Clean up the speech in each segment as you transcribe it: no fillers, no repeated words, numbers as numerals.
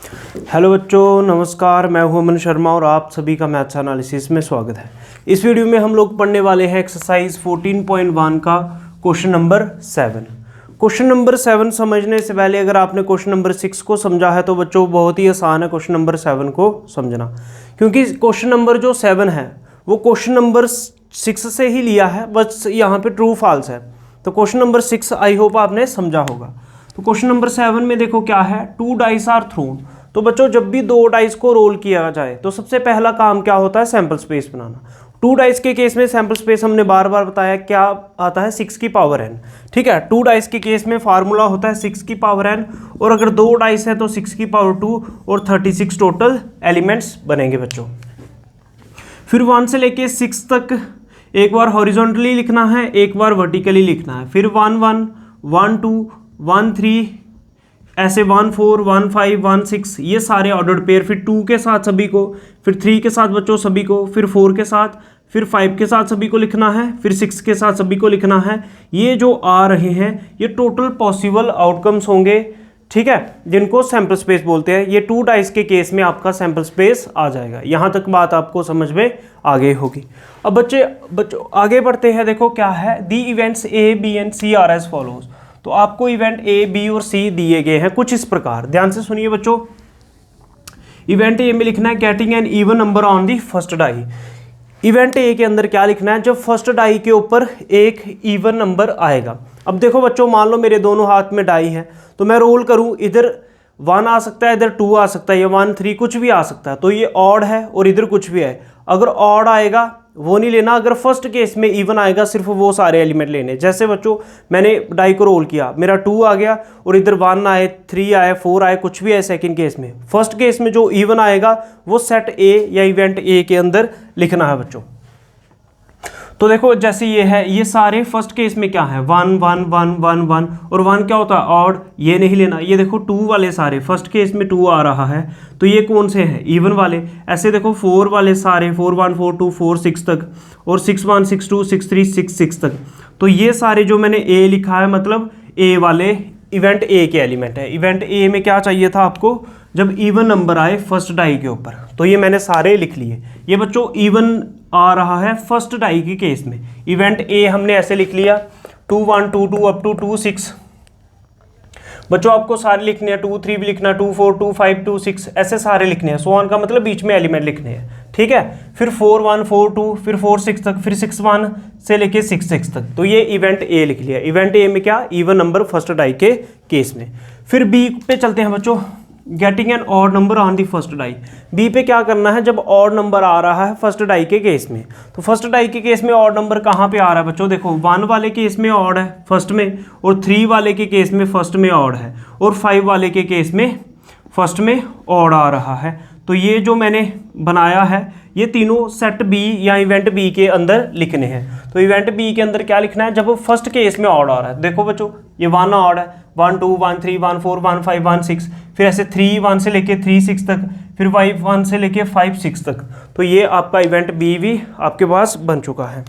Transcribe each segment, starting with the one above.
Hello बच्चों, नमस्कार। मैं हूं अमन शर्मा और आप सभी का मैथ्स एनालिसिस में स्वागत है। इस वीडियो में हम लोग पढ़ने वाले हैं एक्सरसाइज 14.1 का क्वेश्चन नंबर 7। क्वेश्चन नंबर 7 समझने से पहले अगर आपने क्वेश्चन नंबर 6 को समझा है तो बच्चों बहुत ही आसान है क्वेश्चन नंबर 7 को समझना, क्योंकि क्वेश्चन नंबर जो 7 है वो क्वेश्चन नंबर 6 से ही लिया है, बस यहाँ पे ट्रू फॉल्स है। तो क्वेश्चन नंबर 6 आई होप आपने समझा होगा। तो क्वेश्चन नंबर 7 में देखो क्या है, 2 डाइस आर थ्रोन। तो बच्चों जब भी 2 डाइस को रोल किया जाए तो सबसे पहला काम क्या होता है, सैंपल स्पेस बनाना। 2 डाइस के केस में सैंपल स्पेस हमने बार बार बताया क्या आता है, 6 की पावर n। ठीक है, 2 डाइस के केस में फार्मूला होता है 6 की पावर n, और अगर 2 डाइस है तो 6 की पावर 2 और 36 टोटल एलिमेंट्स बनेंगे बच्चों। फिर 1 से लेके 6 तक एक बार हॉरिजॉन्टली लिखना है, एक बार वर्टिकली लिखना है। फिर 1 1 1 2 1 3 ऐसे 1 4 1 5 1 6 ये सारे ऑर्डर्ड पेयर। फिर 2 के साथ सभी को, फिर 3 के साथ बच्चों सभी को, फिर 4 के साथ, फिर 5 के साथ सभी को लिखना है, फिर 6 के साथ सभी को लिखना है। ये जो आ रहे हैं ये टोटल पॉसिबल आउटकम्स होंगे, ठीक है, जिनको सैंपल स्पेस बोलते हैं। ये 2 डाइस के केस में आपका सैंपल स्पेस आ जाएगा। यहाँ तक बात आपको समझ में आ गई होगी। अब बच्चों आगे बढ़ते हैं। देखो क्या है, the events A B and C are as follows. तो आपको इवेंट ए बी और सी दिए गए हैं कुछ इस प्रकार, ध्यान से सुनिए बच्चों। इवेंट ए में लिखना है getting an even number on the first die. Event A के अंदर क्या लिखना है, जब फर्स्ट डाई के ऊपर एक इवन नंबर आएगा। अब देखो बच्चों, मान लो मेरे दोनों हाथ में डाई है तो मैं रोल करूं, इधर 1 आ सकता है, इधर 2 आ सकता है, या 1 3 कुछ भी आ सकता है। तो ये ऑड है और इधर कुछ भी है। अगर ऑड आएगा वो नहीं लेना, अगर फर्स्ट केस में इवन आएगा सिर्फ वो सारे एलिमेंट लेने। जैसे बच्चों मैंने डाई को रोल किया, मेरा 2 आ गया और इधर 1 आए, 3 आए, 4 आए, कुछ भी है सेकंड केस में। फर्स्ट केस में जो इवन आएगा वो सेट ए या इवेंट ए के अंदर लिखना है बच्चों। तो देखो जैसे ये है, ये सारे फर्स्ट केस में क्या है, 1 1 1 1 1 और 1 क्या होता है, ऑड, ये नहीं लेना। ये देखो 2 वाले सारे फर्स्ट केस में 2 आ रहा है, तो ये कौन से हैं, इवन वाले। ऐसे देखो 4 वाले सारे 4 1 4 2 4 6 तक, और 6 1 6 2 6 3 6 6 तक। तो ये सारे जो मैंने ए लिखा है मतलब ए वाले इवेंट ए के एलिमेंट है। इवेंट ए में क्या चाहिए था आपको, जब इवन नंबर आए फर्स्ट डाई के ऊपर, तो ये मैंने सारे लिख लिए। ये बच्चों इवन आ रहा है फर्स्ट डाई के केस में। इवेंट ए हमने ऐसे लिख लिया 2 1 2 2 अप टू 2 6। बच्चों आपको सारे लिखने हैं, 2 3 भी लिखना, 2 4 2 5 2 6 ऐसे सारे लिखने हैं। सो ऑन का मतलब बीच में एलिमेंट लिखने हैं, ठीक है। फिर 4 1 4 2, फिर 4 6 तक, फिर 6 1 से लेके 6 6 तक। तो ये इवेंट ए लिख लिया। इवेंट ए में क्या, इवन नंबर फर्स्ट डाई के केस में। फिर बी पे चलते हैं बच्चों, getting an odd number on the first die. B पे क्या करना है, जब ऑड नंबर आ रहा है फर्स्ट डाई के केस में। तो फर्स्ट डाई के केस में ऑड नंबर कहाँ पे आ रहा है बच्चों, देखो 1 वाले केस में ऑड है फर्स्ट में, और 3 वाले के केस में फर्स्ट में ऑड है, और 5 वाले के केस में फर्स्ट में ऑड आ रहा है। तो ये जो मैंने बनाया है ये तीनों सेट बी या इवेंट बी के अंदर लिखने हैं। तो इवेंट बी के अंदर क्या लिखना है, जब फर्स्ट केस में ऑड आ रहा है। देखो बच्चों ये 1 ऑड है, 1 2 1 3 1 4 1 5 1 6, फिर ऐसे 3 1 से लेके 3 6 तक, फिर 5 1 से लेके 5 6 तक। तो ये आपका इवेंट बी भी आपके पास बन चुका है।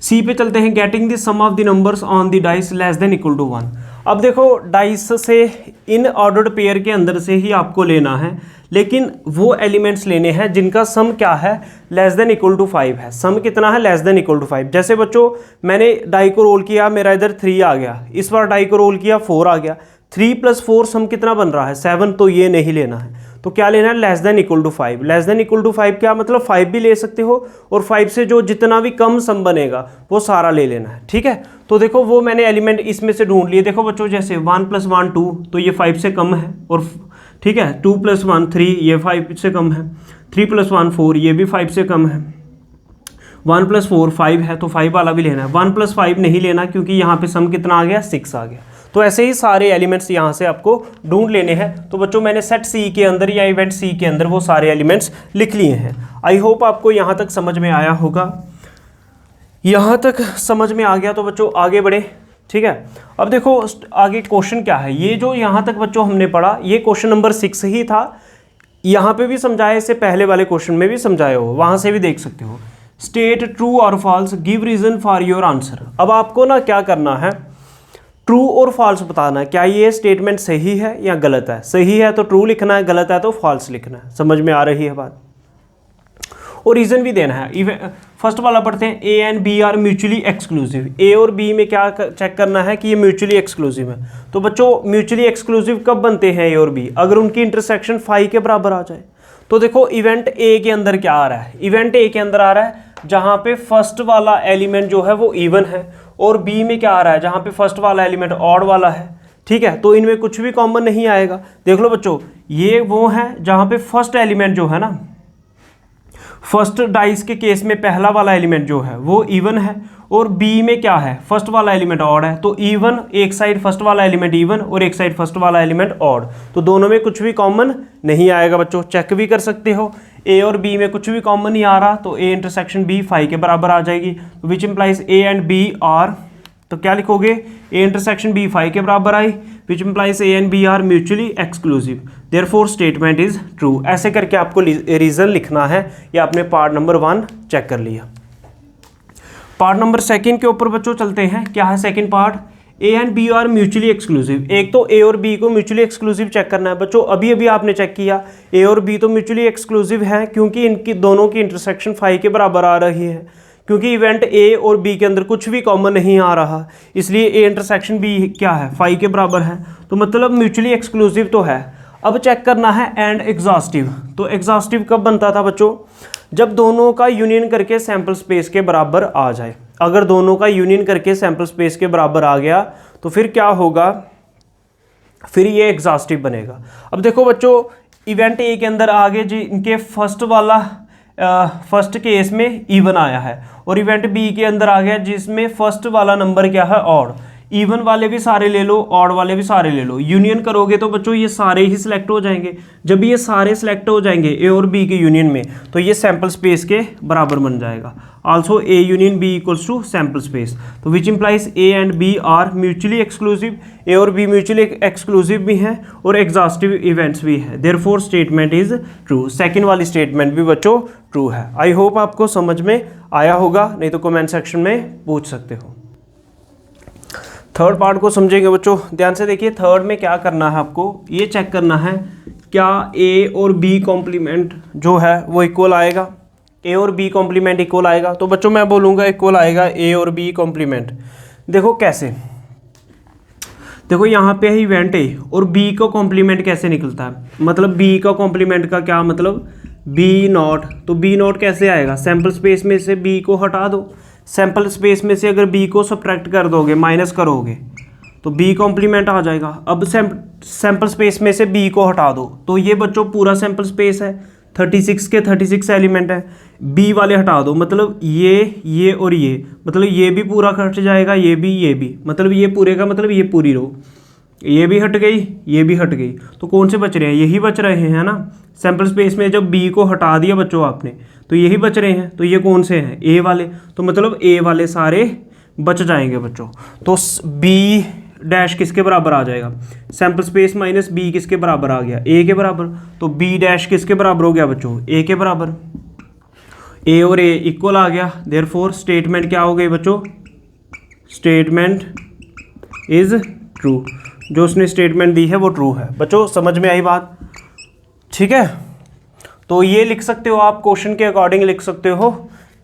सी पे चलते हैं, getting the sum of the numbers on the dice less than equal to 1। अब देखो डाइस से इन ऑर्डर्ड पेयर के अंदर से ही आपको लेना है, लेकिन वो एलिमेंट्स लेने हैं जिनका सम क्या है, लेस देन इक्वल टू 5 है। सम कितना है, लेस देन इक्वल टू 5। जैसे बच्चों मैंने डाई को रोल किया, मेरा इधर 3 आ गया, इस बार डाई को रोल किया 4 आ गया, 3 + 4 सम कितना बन रहा है, 7। तो ये नहीं लेना है, तो क्या लेना है, less than equal to 5। Less than equal to 5 क्या मतलब, 5 भी ले सकते हो, और 5 से जो जितना भी कम सम बनेगा वो सारा ले लेना है, ठीक है। तो देखो वो मैंने एलिमेंट इसमें से ढूंढ लिए। देखो बच्चों जैसे 1 + 1 2, तो ये 5 से कम है, और ठीक है 2 + 1 3, ये 5 से कम है, 3 + 1 4, ये भी 5 से कम है, 1 + 4 5 है, तो 5 वाला भी लेना है। 1 + 5 नहीं लेना, क्योंकि यहाँ पे सम कितना आ गया, 6 आ गया। तो ऐसे ही सारे एलिमेंट्स यहाँ से आपको ढूंढ लेने हैं। तो बच्चों मैंने सेट सी के अंदर या इवेंट सी के अंदर वो सारे एलिमेंट्स लिख लिए हैं। आई होप आपको यहाँ तक समझ में आया होगा। यहाँ तक समझ में आ गया तो बच्चों आगे बढ़े, ठीक है। अब देखो आगे क्वेश्चन क्या है, ये जो यहाँ तक बच्चों हमने पढ़ा ये क्वेश्चन नंबर 6 ही था। यहाँ पे भी समझाया, इससे पहले वाले क्वेश्चन में भी समझाया हो, वहाँ से भी देख सकते हो। स्टेट ट्रू और false, give reason for your answer. अब आपको ना क्या करना है, ट्रू और फॉल्स बताना है, क्या ये स्टेटमेंट सही है या गलत है। सही है तो ट्रू लिखना है, गलत है तो फॉल्स लिखना है। समझ में आ रही है बात। और रीज़न भी देना है। फर्स्ट वाला पढ़ते हैं, A and B are mutually exclusive. A और बी में क्या चेक करना है कि ये म्यूचुअली एक्सक्लूसिव है। तो बच्चों म्यूचुअली एक्सक्लूसिव कब बनते हैं ए और बी, अगर उनकी इंटरसेक्शन फाई के बराबर आ जाए। तो देखो इवेंट ए के अंदर क्या आ रहा है, इवेंट ए के अंदर आ रहा है जहाँ पे फर्स्ट वाला एलिमेंट जो है वो इवन है, और बी में क्या आ रहा है जहाँ पे फर्स्ट वाला एलिमेंट ऑड वाला है। ठीक है, तो इनमें कुछ भी कॉमन नहीं आएगा। देख लो बच्चों, ये वो है जहाँ पे फर्स्ट एलिमेंट जो है ना, फर्स्ट डाइस के केस में पहला वाला एलिमेंट जो है वो इवन है, और बी में क्या है, फर्स्ट वाला एलिमेंट ऑड है। तो इवन, एक साइड फर्स्ट वाला एलिमेंट इवन और एक साइड फर्स्ट वाला एलिमेंट ऑड, तो दोनों में कुछ भी कॉमन नहीं आएगा बच्चों। चेक भी कर सकते हो, ए और बी में कुछ भी कॉमन नहीं आ रहा, तो ए इंटरसेक्शन बी फाई के बराबर आ जाएगी। Which implies A and B are, तो क्या लिखोगे, ए इंटरसेक्शन बी फाई के बराबर आई, which implies A and B are mutually exclusive, therefore statement is true. ऐसे करके आपको रीजन लिखना है। ये आपने पार्ट नंबर 1 चेक कर लिया। पार्ट नंबर 2 के ऊपर बच्चों चलते हैं। क्या है second part, A and B are mutually exclusive. एक तो ए और बी को म्यूचुअली एक्सक्लूसिव चेक करना है बच्चों। अभी अभी आपने चेक किया, ए और बी तो म्यूचुअली एक्सक्लूसिव है क्योंकि इनकी दोनों की इंटरसेक्शन फाई के बराबर आ रही है, क्योंकि इवेंट ए और बी के अंदर कुछ भी कॉमन नहीं आ रहा, इसलिए ए इंटरसेक्शन बी क्या है, फाई के बराबर है। तो मतलब म्यूचुअली एक्सक्लूसिव तो है। अब चेक करना है एंड एग्जॉस्टिव। तो एग्जॉस्टिव कब बनता था बच्चों, जब दोनों का यूनियन करके सैंपल स्पेस के बराबर आ जाए। अगर दोनों का यूनियन करके सैंपल स्पेस के बराबर आ गया तो फिर क्या होगा, फिर ये एग्जॉस्टिव बनेगा। अब देखो बच्चों, इवेंट ए के अंदर आगे जी इनके फर्स्ट वाला फर्स्ट केस में इवन आया है, और इवेंट बी के अंदर आ गया जिसमें फर्स्ट वाला नंबर क्या है, ऑड। इवन वाले भी सारे ले लो, ऑड वाले भी सारे ले लो। यूनियन करोगे तो बच्चों ये सारे ही सिलेक्ट हो जाएंगे। जब ये सारे सिलेक्ट हो जाएंगे ए और बी के यूनियन में, तो ये सैंपल स्पेस के बराबर बन जाएगा। Also A union B equals to sample space, तो which implies A and B are mutually exclusive. A और बी म्यूचुअली एक्सक्लूसिव भी हैं और एग्जॉस्टिव इवेंट्स भी है, therefore statement is true. Second वाली स्टेटमेंट भी बच्चों ट्रू है। आई होप आपको समझ में आया होगा, नहीं तो कमेंट सेक्शन में पूछ सकते हो। थर्ड पार्ट को समझेंगे बच्चों, ध्यान से देखिए। थर्ड में क्या करना है आपको, ये चेक करना है क्या ए और बी कॉम्प्लीमेंट जो है वो इक्वल आएगा। ए और बी कॉम्प्लीमेंट इक्वल आएगा, तो बच्चों मैं बोलूँगा इक्वल आएगा ए और बी कॉम्प्लीमेंट। देखो कैसे, देखो यहाँ पे है इवेंट ए और बी का कॉम्प्लीमेंट कैसे निकलता है, मतलब बी का कॉम्प्लीमेंट का क्या मतलब, बी नॉट। तो बी नॉट कैसे आएगा, सैंपल स्पेस में से बी को हटा दो। सैंपल स्पेस में से अगर बी को सब्ट्रैक्ट कर दोगे, माइनस करोगे, तो बी कॉम्प्लीमेंट आ जाएगा। अब सैंपल स्पेस में से बी को हटा दो, तो ये बच्चों पूरा सैंपल स्पेस है, 36 के 36 एलिमेंट है। बी वाले हटा दो, मतलब ये और ये, मतलब ये भी पूरा कट जाएगा, ये भी, मतलब ये पूरे का मतलब ये पूरी रो, ये भी हट गई, ये भी हट गई। तो कौन से बच रहे हैं, यही बच रहे हैं ना। सैंपल स्पेस में जब बी को हटा दिया बच्चों आपने, तो यही बच रहे हैं। तो ये कौन से हैं, ए वाले, तो मतलब ए वाले सारे बच जाएंगे बच्चों। तो बी डैश किसके बराबर आ जाएगा, सैंपल स्पेस माइनस बी किसके बराबर आ गया, ए के बराबर। तो बी डैश किसके बराबर हो गया बच्चों, ए के बराबर। ए और ए इक्वल आ गया, देयरफॉर स्टेटमेंट क्या हो गई बच्चों, स्टेटमेंट इज ट्रू। जो उसने स्टेटमेंट दी है वो ट्रू है। बच्चों समझ में आई बात, ठीक है। तो ये लिख सकते हो आप, क्वेश्चन के अकॉर्डिंग लिख सकते हो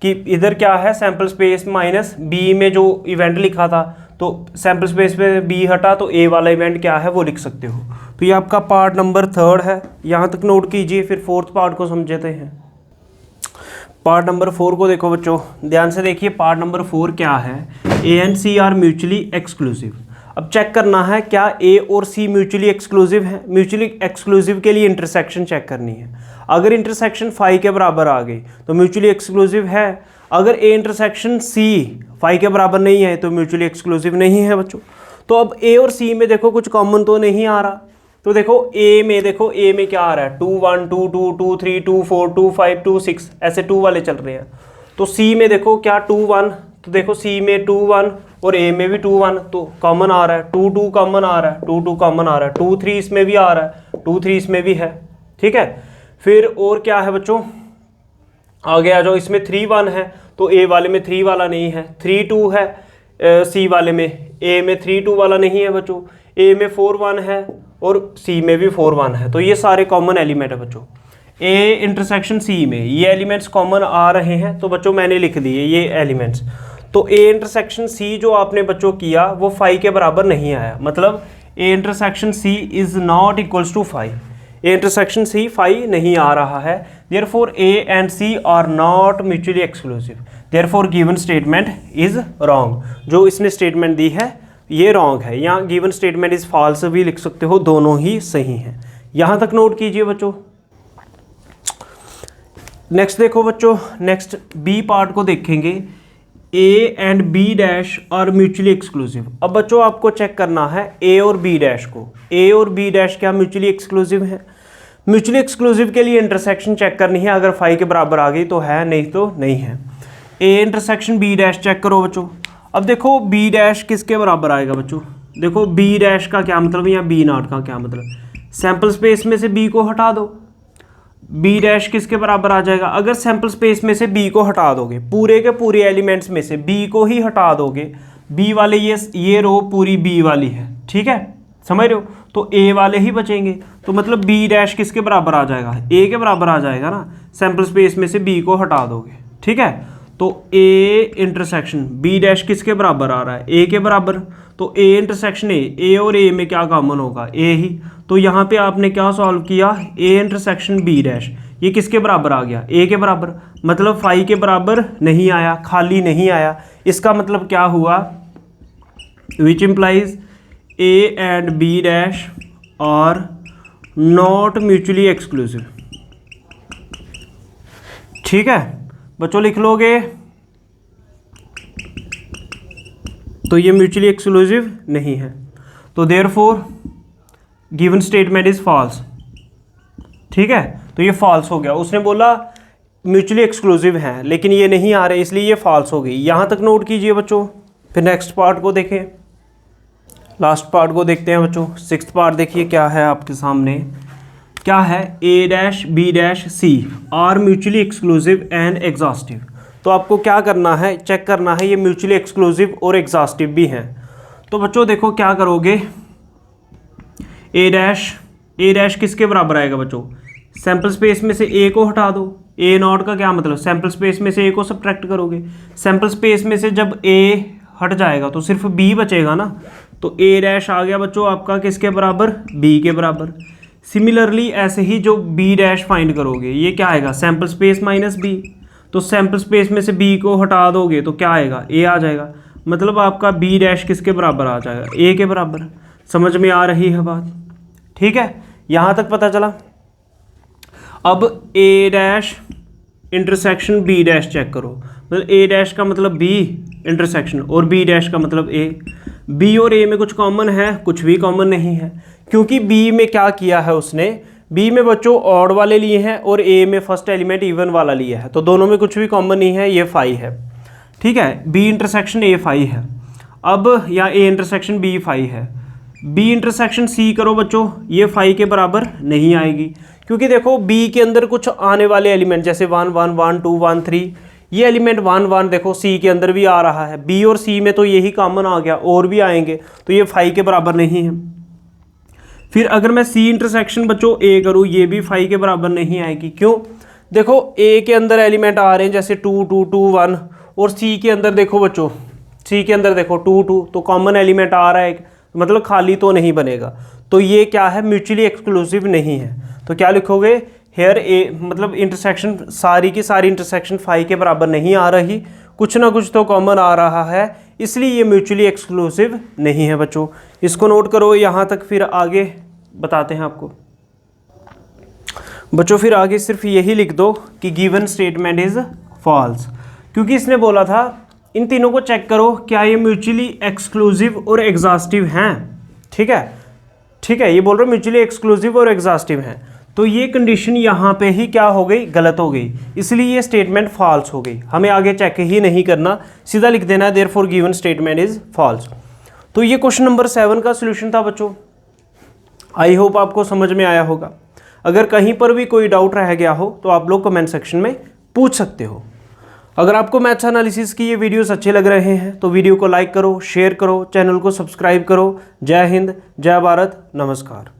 कि इधर क्या है, सैंपल स्पेस माइनस बी में जो इवेंट लिखा था, तो सैंपल स्पेस पे बी हटा तो ए वाला इवेंट क्या है वो लिख सकते हो। तो ये आपका पार्ट नंबर 3 है, यहाँ तक नोट कीजिए, फिर फोर्थ पार्ट को समझते हैं। पार्ट नंबर 4 को देखो बच्चों, ध्यान से देखिए। पार्ट नंबर 4 क्या है, A and C are mutually exclusive. अब चेक करना है क्या ए और सी म्यूचुअली एक्सक्लूसिव है। म्यूचुअली एक्सक्लूसिव के लिए इंटरसेक्शन चेक करनी है। अगर इंटरसेक्शन फाई के बराबर आ गई तो म्यूचुअली एक्सक्लूसिव है। अगर ए इंटरसेक्शन सी फाई के बराबर नहीं है तो म्यूचुअली एक्सक्लूसिव नहीं है बच्चों। तो अब ए और सी में देखो कुछ कॉमन तो नहीं आ रहा, तो देखो ए में क्या आ रहा है, 2 1 2 2 2 3 2 4 2 5 2 6, ऐसे 2 वाले चल रहे हैं। तो सी में देखो क्या 2 1, तो देखो सी में 2 1 और ए में भी 2 1, तो कॉमन आ रहा है, 2 2 कॉमन आ रहा है, 2 2 कॉमन आ रहा है, 2 3 इसमें भी आ रहा है, 2 3 इसमें भी है, ठीक है। फिर और क्या है बच्चों, आगे आ जाओ। इसमें 3 1 है तो ए वाले में 3 वाला नहीं है, 3 2 है सी वाले में, ए में 3 2 वाला नहीं है बच्चों, ए में 4 1 है और सी में भी 4 1 है, तो ये सारे कॉमन एलिमेंट है बच्चों। ए इंटरसेक्शन सी में ये एलिमेंट्स कॉमन आ रहे हैं, तो बच्चों मैंने लिख दिए ये एलिमेंट्स। तो ए इंटरसेक्शन सी जो आपने बच्चों किया वो 5 के बराबर नहीं आया, मतलब A intersection C is not equals to 5। A intersection C 5 नहीं आ रहा है, therefore A and C are not mutually exclusive, therefore given statement is wrong. जो इसने स्टेटमेंट दी है ये रॉन्ग है, यहाँ गिवन स्टेटमेंट इज फॉल्स भी लिख सकते हो, दोनों ही सही हैं। यहाँ तक नोट कीजिए बच्चों। नेक्स्ट देखो बच्चों, नेक्स्ट बी पार्ट को देखेंगे। A and B dash are mutually exclusive. अब बच्चों आपको चेक करना है ए और बी डैश को, ए और बी डैश क्या म्यूचुअली एक्सक्लूसिव है? म्यूचुअली एक्सक्लूसिव के लिए इंटरसेक्शन चेक करनी है, अगर 5 के बराबर आ गई तो है, नहीं तो नहीं है। A intersection B dash check करो बच्चों। अब देखो बी डैश किसके बराबर आएगा बच्चों, देखो बी डैश का क्या मतलब या बी नॉट का क्या मतलब, सैंपल स्पेस में से बी को हटा दो, बी डैश किसके बराबर आ जाएगा? अगर सैंपल स्पेस में से बी को हटा दोगे, पूरे के पूरे एलिमेंट्स में से बी को ही हटा दोगे, बी वाले ये रो पूरी बी वाली है, ठीक है, समझ रहे हो, तो ए वाले ही बचेंगे, तो मतलब बी डैश किसके बराबर आ जाएगा? ए के बराबर आ जाएगा ना, सैंपल स्पेस में से बी को हटा दोगे, ठीक है। तो ए इंटरसेक्शन बी डैश किसके बराबर आ रहा है? ए के बराबर, तो ए इंटरसेक्शन ए और ए में क्या कॉमन होगा? ए ही, तो यहाँ पे आपने क्या सॉल्व किया? ए इंटरसेक्शन बी डैश ये किसके बराबर आ गया? ए के बराबर, मतलब 5 के बराबर नहीं आया, खाली नहीं आया, इसका मतलब क्या हुआ? Which implies A and B dash are not mutually exclusive, ठीक है बच्चों, लिख लोगे। तो ये म्यूचुअली एक्सक्लूसिव नहीं है, तो therefore given statement is false, ठीक है, तो ये फॉल्स हो गया। उसने बोला म्यूचुअली एक्सक्लूसिव हैं लेकिन ये नहीं आ रहे, इसलिए ये फॉल्स हो गई। यहाँ तक नोट कीजिए बच्चों। फिर नेक्स्ट पार्ट को देखें, लास्ट पार्ट को देखते हैं बच्चों। 6th पार्ट देखिए क्या है आपके सामने, क्या है? A dash B dash C are mutually exclusive and exhaustive. तो आपको क्या करना है, चेक करना है ये म्यूचुअली एक्सक्लूसिव और एग्जॉस्टिव भी हैं। तो बच्चों देखो क्या करोगे, ए डैश किसके बराबर आएगा बच्चों? सैंपल स्पेस में से ए को हटा दो, ए नॉट का क्या मतलब? सैंपल स्पेस में से ए को सब्ट्रैक्ट करोगे, सैंपल स्पेस में से जब ए हट जाएगा तो सिर्फ बी बचेगा ना, तो ए डैश आ गया बच्चों आपका किसके बराबर? बी के बराबर। सिमिलरली ऐसे ही जो बी डैश फाइंड करोगे ये क्या आएगा? सैंपल स्पेस माइनस बी, तो सैंपल स्पेस में से बी को हटा दोगे तो क्या आएगा? ए आ जाएगा, मतलब आपका बी डैश किसके बराबर आ जाएगा? ए के बराबर। समझ में आ रही है बात? ठीक है, यहाँ तक पता चला। अब A dash intersection B dash check करो, मतलब ए डैश का मतलब बी इंटरसेक्शन और बी डैश का मतलब ए। बी और ए में कुछ कॉमन है? कुछ भी कॉमन नहीं है, क्योंकि बी में क्या किया है उसने, बी में बच्चों ऑड वाले लिए हैं और ए में फर्स्ट एलिमेंट इवन वाला लिया है, तो दोनों में कुछ भी कॉमन नहीं है, ये 5 है, ठीक है। बी इंटरसेक्शन ए 5 है, अब यहाँ ए इंटरसेक्शन बी 5 है। बी इंटरसेक्शन सी करो बच्चों, ये 5 के बराबर नहीं आएगी, क्योंकि देखो बी के अंदर कुछ आने वाले एलिमेंट जैसे 1 1 1 2 1 3, ये एलिमेंट 1 1 देखो सी के अंदर भी आ रहा है, बी और सी में तो यही कॉमन आ गया, और भी आएंगे, तो ये 5 के बराबर नहीं है। फिर अगर मैं सी इंटरसेक्शन बच्चों ए करूँ, ये भी 5 के बराबर नहीं आएगी। क्यों? देखो ए के अंदर एलिमेंट आ रहे हैं जैसे 2 2 2 1, और सी के अंदर देखो बच्चों, सी के अंदर देखो 2 2, तो कॉमन एलिमेंट आ रहा है, मतलब खाली तो नहीं बनेगा, तो ये क्या है? म्यूचुअली एक्सक्लूसिव नहीं है। तो क्या लिखोगे? हेयर ए मतलब इंटरसेक्शन, सारी की सारी इंटरसेक्शन 5 के बराबर नहीं आ रही, कुछ ना कुछ तो कॉमन आ रहा है, इसलिए ये म्यूचुअली एक्सक्लूसिव नहीं है बच्चों। इसको नोट करो यहाँ तक, फिर आगे बताते हैं आपको बच्चों। फिर आगे सिर्फ यही लिख दो कि गिवन स्टेटमेंट इज फॉल्स, क्योंकि इसने बोला था इन तीनों को चेक करो क्या ये म्यूचुअली एक्सक्लूसिव और एग्जॉस्टिव हैं, ठीक है, ठीक है, ये बोल रहे हो म्यूचुअली एक्सक्लूसिव और एग्जॉस्टिव हैं, तो ये कंडीशन यहाँ पे ही क्या हो गई? गलत हो गई, इसलिए ये स्टेटमेंट फॉल्स हो गई। हमें आगे चेक ही नहीं करना, सीधा लिख देना है therefore given statement is false. तो ये क्वेश्चन नंबर 7 का सोल्यूशन था बच्चों। आई होप आपको समझ में आया होगा। अगर कहीं पर भी कोई डाउट रह गया हो तो आप लोग कमेंट सेक्शन में पूछ सकते हो। अगर आपको मैथ्स एनालिसिस की ये वीडियोस अच्छे लग रहे हैं तो वीडियो को लाइक करो, शेयर करो, चैनल को सब्सक्राइब करो। जय हिंद, जय भारत, नमस्कार।